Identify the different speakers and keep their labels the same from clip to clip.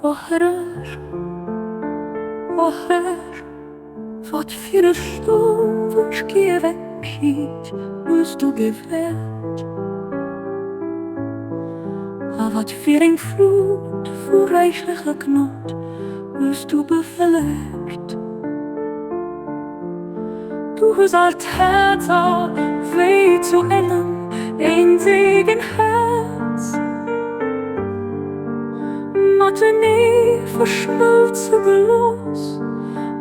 Speaker 1: O Herr, o Herr, wat für een Sturm skier weggeht, wirst du gewährt. Wat für ein Flut vor reichlicher Gnade wirst du befleckt. Du hast alt Herz, weh zu einem einzigen Herz. Matinee verschmilzt bloß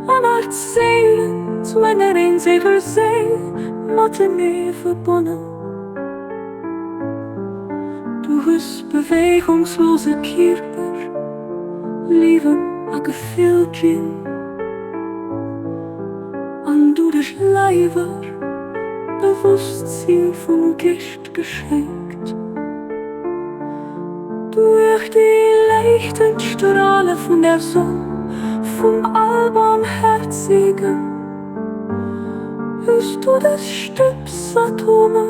Speaker 1: an als Seelen zu einer einzigen See, Matinee verbunden. Du hast bewegungslose Körper, Liebe a Gefühlchen, an du dich Leiber, Bewusstsein vom Gicht geschenkt. Durch die leichten Strahlen von der Sonne, vom Allbarmherzigen, hörst du das Stübsatome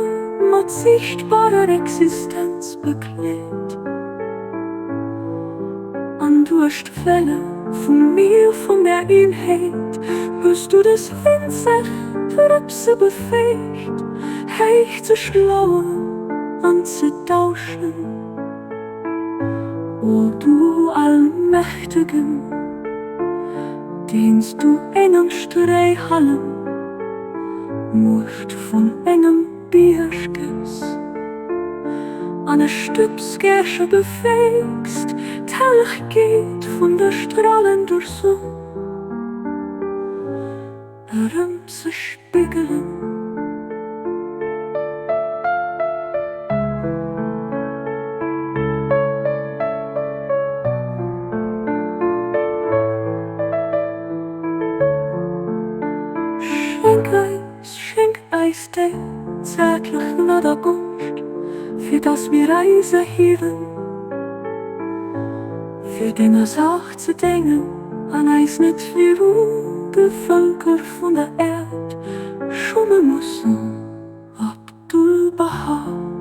Speaker 1: mit sichtbarer Existenz beklebt. An Durstwelle von mir, von der Inheit, hörst du das winzig Trübse befähigt, heich zu schlauen und zu tauschen. O du Allmächtigen, dienst du einem Streichhallen, musst von einem Bierschgess an eine Stübsgersche befähigst, tellig geht von der Strahlen durch Sonne, darum zu spiegeln. Schenk eis der zärtlichen Gunst, für das wir Reise hieben, für den Sach zu denken, an eis nicht wie die Völker von der Erde schummen müssen, Abdul Baha.